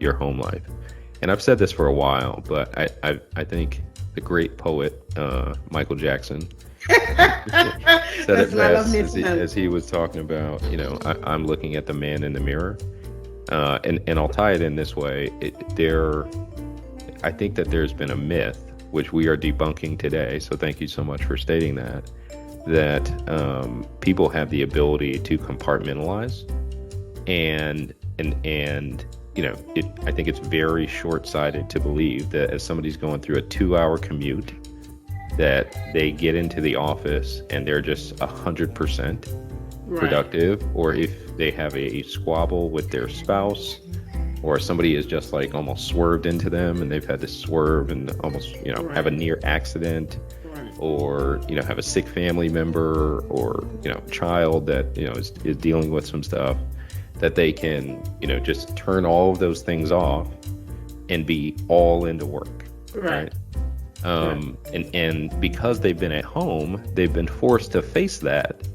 your home life. And I've said this for a while, but I think the great poet Michael Jackson said it best as he was talking about, I'm looking at the man in the mirror. And I'll tie it in this way. I think that there's been a myth, which we are debunking today. So thank you so much for stating that people have the ability to compartmentalize, and I think it's very short-sighted to believe that as somebody's going through a 2-hour commute, that they get into the office and they're just 100% productive, or if they have a squabble with their spouse, or somebody is just like almost swerved into them and they've had to swerve and almost have a near accident, or have a sick family member, or child that is dealing with some stuff, that they can just turn all of those things off and be all into work, right? And because they've been at home, they've been forced to face that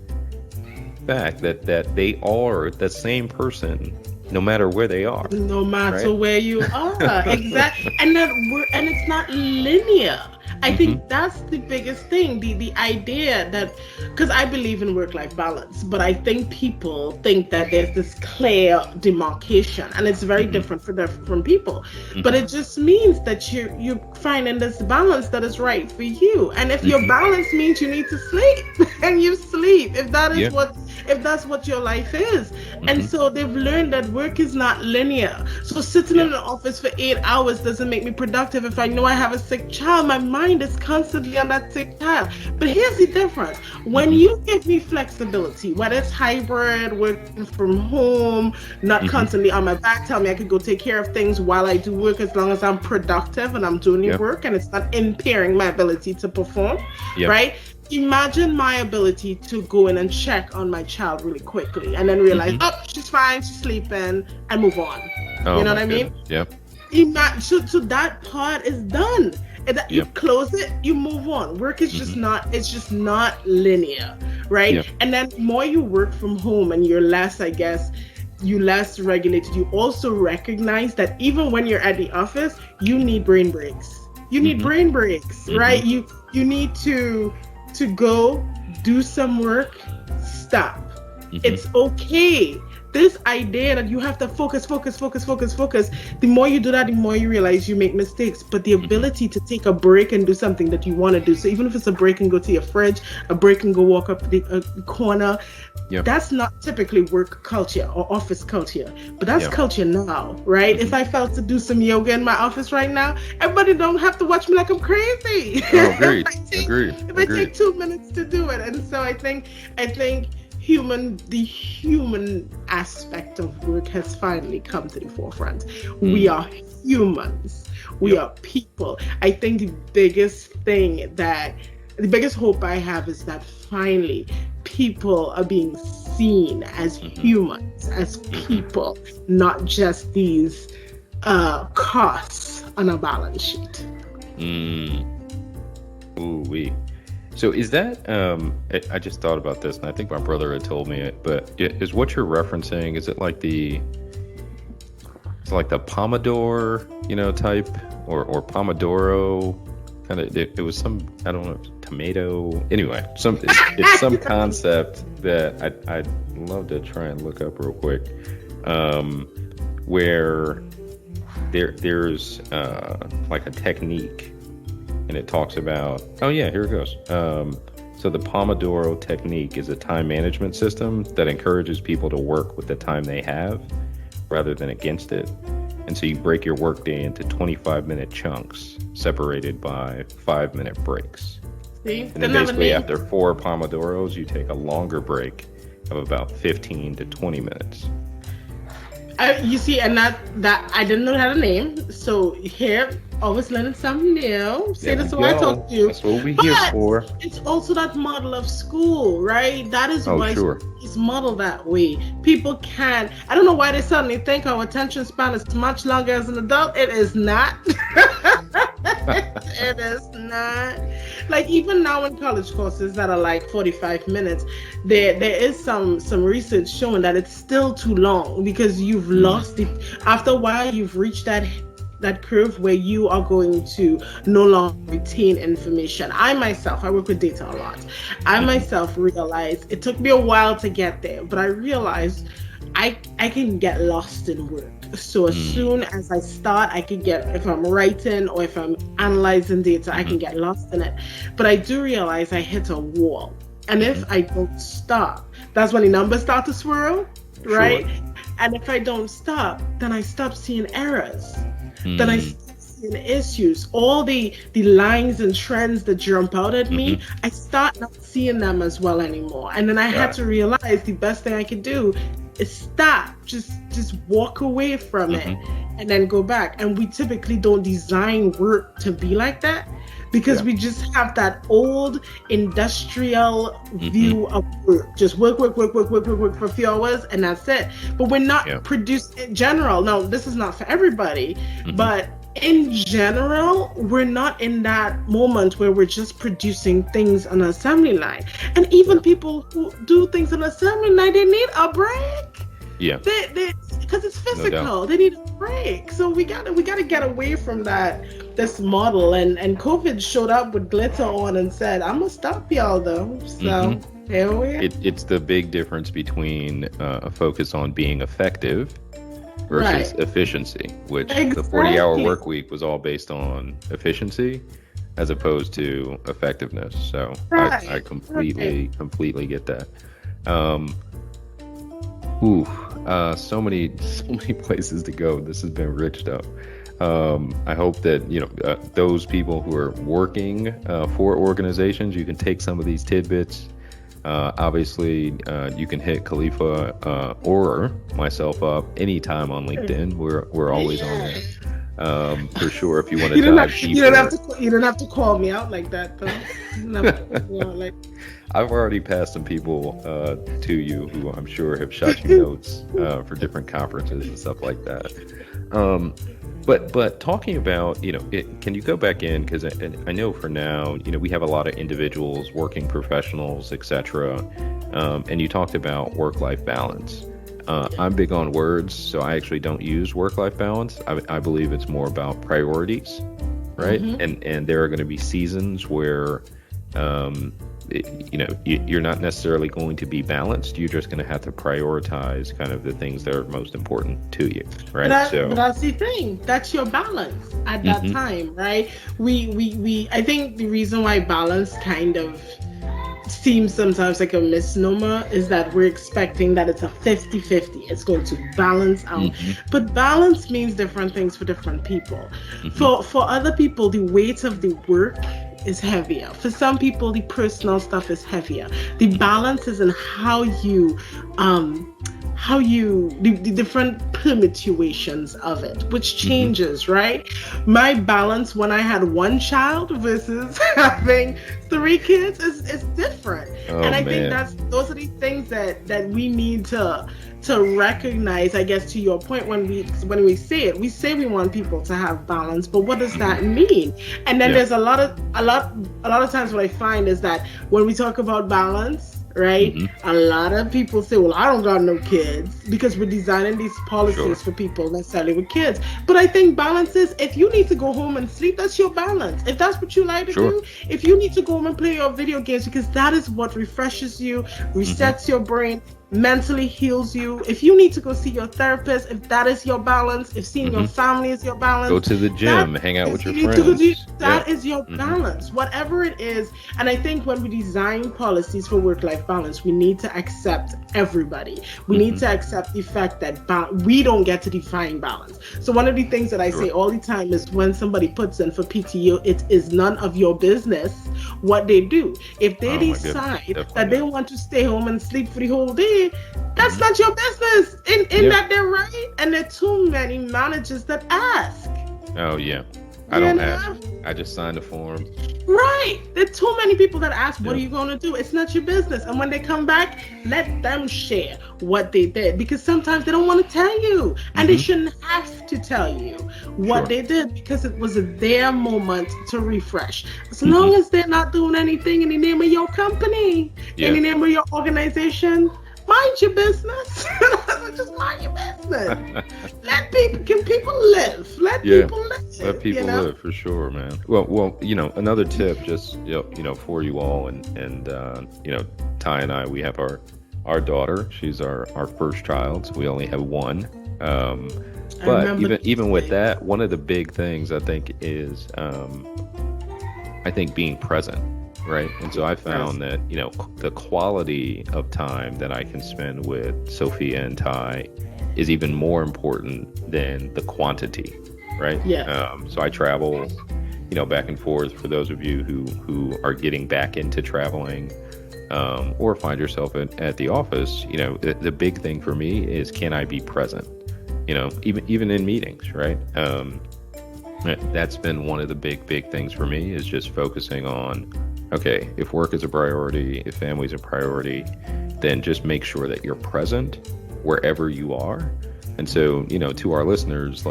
fact that they are the same person no matter where they are, no matter where you are. Exactly. And it's not linear. I think that's the biggest thing, the idea that, because I believe in work-life balance, but I think people think that there's this clear demarcation, and it's very different for different people. But it just means that you're finding this balance that is right for you. And if your balance means you need to sleep, and you sleep, if that's what your life is. And so they've learned that work is not linear. So sitting in an office for 8 hours doesn't make me productive. If I know I have a sick child, my mind is constantly on that sick child. But here's the difference. When you give me flexibility, whether it's hybrid, working from home, not constantly on my back, tell me I could go take care of things while I do work, as long as I'm productive and I'm doing the work and it's not impairing my ability to perform, right? Imagine my ability to go in and check on my child really quickly and then realize, she's fine, she's sleeping, and move on. You know what I mean? Yep. So that part is done. You close it, you move on. Work is just not linear, right? Yep. And then the more you work from home and you're less regulated, you also recognize that even when you're at the office, you need brain breaks. You need brain breaks, right? You need to go do some work, stop. It's okay. This idea that you have to focus. The more you do that, the more you realize you make mistakes. But the ability to take a break and do something that you want to do. So even if it's a break and go to your fridge, a break and go walk up the corner, that's not typically work culture or office culture. But that's culture now, right? If I felt to do some yoga in my office right now, everybody don't have to watch me like I'm crazy. Oh, agreed. If I take 2 minutes to do it. And so I think the human aspect of work has finally come to the forefront. We are humans. We are people. I think the biggest hope I have is that finally people are being seen as humans, as people, not just these costs on a balance sheet. Ooh-wee. So is that, I just thought about this, and I think my brother had told me it, but is what you're referencing, is it like the Pomodoro, type, or Pomodoro, kind of, it was some, I don't know, tomato, anyway, it's some concept that I'd love to try and look up real quick, where there's like a technique. And it talks about, here it goes. So the Pomodoro technique is a time management system that encourages people to work with the time they have rather than against it. And so you break your workday into 25-minute chunks separated by 5-minute breaks. See? And then basically after 4 Pomodoros, you take a longer break of about 15 to 20 minutes. You see, and that I didn't know how to name. So here, always learning something new. See, that's what I told you. That's what we're here for. It's also that model of school, right? That is why it's modeled that way. People can't. I don't know why they suddenly think our attention span is much longer as an adult. It is not. It is not. Like even now in college courses that are like 45 minutes, there is some research showing that it's still too long because you've lost it. After a while, you've reached that curve where you are going to no longer retain information. I work with data a lot. I myself realized it took me a while to get there, but I realized I can get lost in work. So as soon as I start, I can get, if I'm writing or if I'm analyzing data, I can get lost in it. But I do realize I hit a wall. And if I don't stop, that's when the numbers start to swirl, right? Sure. And if I don't stop, then I stop seeing errors. Then I start seeing issues. All the lines and trends that jump out at me, I start not seeing them as well anymore. And then I had to realize the best thing I could do is stop, just walk away from it and then go back. And we typically don't design work to be like that because we just have that old industrial view of work. Just work for a few hours and that's it. But we're not producing in general. Now, this is not for everybody, but in general, we're not in that moment where we're just producing things on an assembly line. And even people who do things on an assembly line, they need a break. Yeah. Because it's physical. No, they need a break. So we gotta get away from this model. And COVID showed up with glitter on and said, I'm gonna stop y'all though. So here we are. It's the big difference between a focus on being effective versus efficiency, which the 40-hour work week was all based on efficiency as opposed to effectiveness. So I completely get that. So many places to go. This has been rich stuff. I hope that those people who are working for organizations, you can take some of these tidbits. Obviously, you can hit Kalifa or myself up anytime on LinkedIn. We're always on there for sure. If you want to dive deeper, you don't have to call me out like that, though. I've already passed some people to you who I'm sure have shot you notes for different conferences and stuff like that. But talking about, can you go back in? Because I know for now, we have a lot of individuals, working professionals, etc. And you talked about work-life balance. I'm big on words, so I actually don't use work-life balance. I believe it's more about priorities, right? And there are going to be seasons where, you're not necessarily going to be balanced. You're just going to have to prioritize kind of the things that are most important to you, right? But that's the thing. That's your balance at that time, right? I think the reason why balance kind of seems sometimes like a misnomer is that we're expecting that it's a 50-50. It's going to balance out. But balance means different things for different people. For other people, the weight of the work is heavier. For some people, the personal stuff is heavier. The balance is in how you the different permutations of it, which changes, right? My balance when I had one child versus having 3 kids is different. And I think those are the things that we need to recognize. I guess to your point, when we say it, we say we want people to have balance, but what does that mean? And then there's a lot of times what I find is that when we talk about balance, right, a lot of people say, well, I don't got no kids, because we're designing these policies for people necessarily with kids. But I think balance is, if you need to go home and sleep, that's your balance. If that's what you like to do, if you need to go home and play your video games because that is what refreshes you, resets your brain, mentally heals you. If you need to go see your therapist, if that is your balance, if seeing your family is your balance, go to the gym, hang out with your friends. That is your balance, whatever it is. And I think when we design policies for work-life balance, we need to accept everybody. We need to accept the fact that we don't get to define balance. So one of the things that I say all the time is when somebody puts in for PTO, it is none of your business what they do. If they decide that they want to stay home and sleep for the whole day, that's not your business. In that they're right, and there are too many managers that ask. Oh yeah. I don't ask. I just sign the form. Right. There are too many people that ask, what are you going to do? It's not your business. And when they come back, let them share what they did. Because sometimes they don't want to tell you. And they shouldn't have to tell you what they did, because it was their moment to refresh. As long as they're not doing anything in the name of your company, in the name of your organization, mind your business. Just mind your business. Can people live? Let people live. Let people live, for sure, man. Well, another tip, just for you all, and Ty and I, we have our daughter. She's our first child. So we only have one. But even with that, one of the big things I think is being present. Right. And so I found that, the quality of time that I can spend with Sophia and Ty is even more important than the quantity. Right. Yeah. So I travel, back and forth. For those of you who are getting back into traveling, or find yourself at the office, the big thing for me is, can I be present? Even in meetings. Right. That's been one of the big things for me, is just focusing on, okay, if work is a priority, if family is a priority, then just make sure that you're present wherever you are. And so, to our listeners,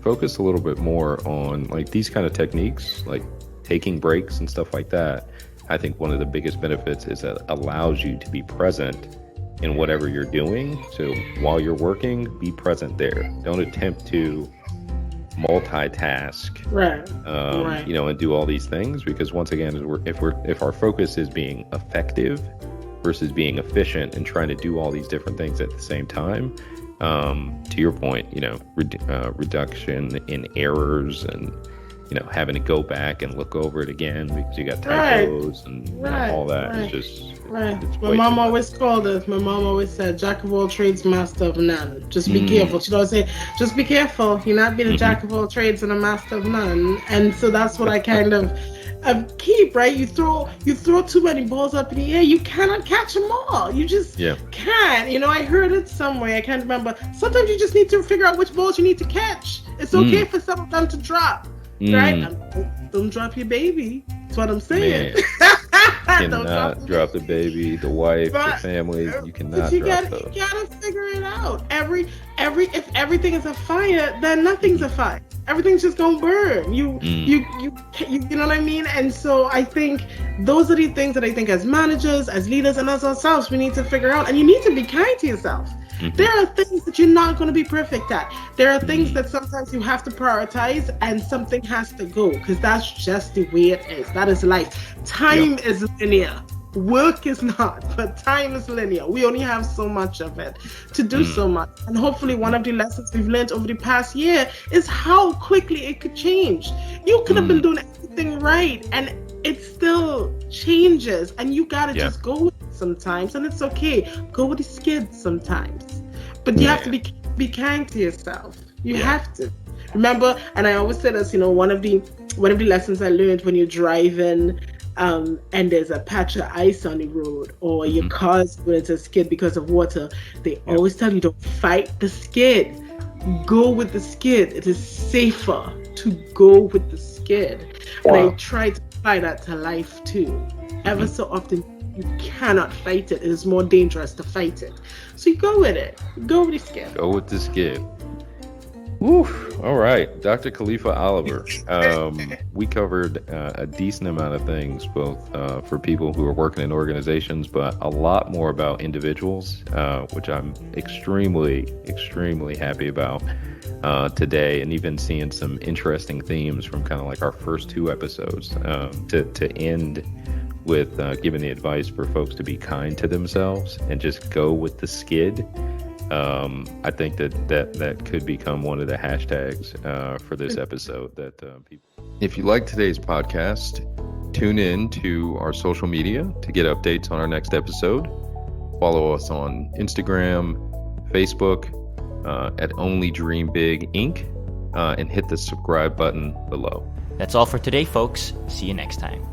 focus a little bit more on these kind of techniques, like taking breaks and stuff like that. I think one of the biggest benefits is that it allows you to be present in whatever you're doing. So while you're working, be present there. Don't attempt to multitask, and do all these things, because once again, if our focus is being effective versus being efficient and trying to do all these different things at the same time, to your point, reduction in errors, and having to go back and look over it again because you got typos and all that. It's just My mom always called us. My mom always said, "Jack of all trades, master of none." Just be careful. She'd always say, "Just be careful. You're not being a jack of all trades and a master of none." And so that's what I kind of keep, right? You throw too many balls up in the air, you cannot catch them all. You just can't. I heard it somewhere. I can't remember. Sometimes you just need to figure out which balls you need to catch. It's okay for some of them to drop. Right? Don't drop your baby. That's what I'm saying. Cannot drop the baby, the wife, the family. You cannot drop those. You gotta figure it out. If everything is a fire, then nothing's a fire. Everything's just gonna burn. You know what I mean? And so I think those are the things that I think, as managers, as leaders, and as ourselves, we need to figure out. And you need to be kind to yourself. There are things that you're not going to be perfect at. There are things that sometimes you have to prioritize, and something has to go, because that's just the way it is. That is life. Time is linear. Work is not, but time is linear. We only have so much of it to do so much. And hopefully one of the lessons we've learned over the past year is how quickly it could change. You could have been doing everything right, and it still changes, and you gotta just go with it sometimes, and it's okay. Go with the skid sometimes, but you have to be kind to yourself. You have to remember. And I always say this, one of the lessons I learned when you're driving, and there's a patch of ice on the road, or your car's going to skid because of water, they always tell you, don't fight the skid. Go with the skid. It is safer to go with the skid. Wow. And I try to apply that to life too. Ever so often, you cannot fight it. It is more dangerous to fight it. So you go with it. Go with the skid. Go with the skid. Woo. All right, Dr. Kalifa Oliver. We covered a decent amount of things, both for people who are working in organizations, but a lot more about individuals, which I'm extremely, extremely happy about today, and even seeing some interesting themes from kind of like our first two episodes to end with giving the advice for folks to be kind to themselves and just go with the skid. I think that could become one of the hashtags for this episode. That people. If you like today's podcast, tune in to our social media to get updates on our next episode. Follow us on Instagram, Facebook, at Only Dream Big Inc., and hit the subscribe button below. That's all for today, folks. See you next time.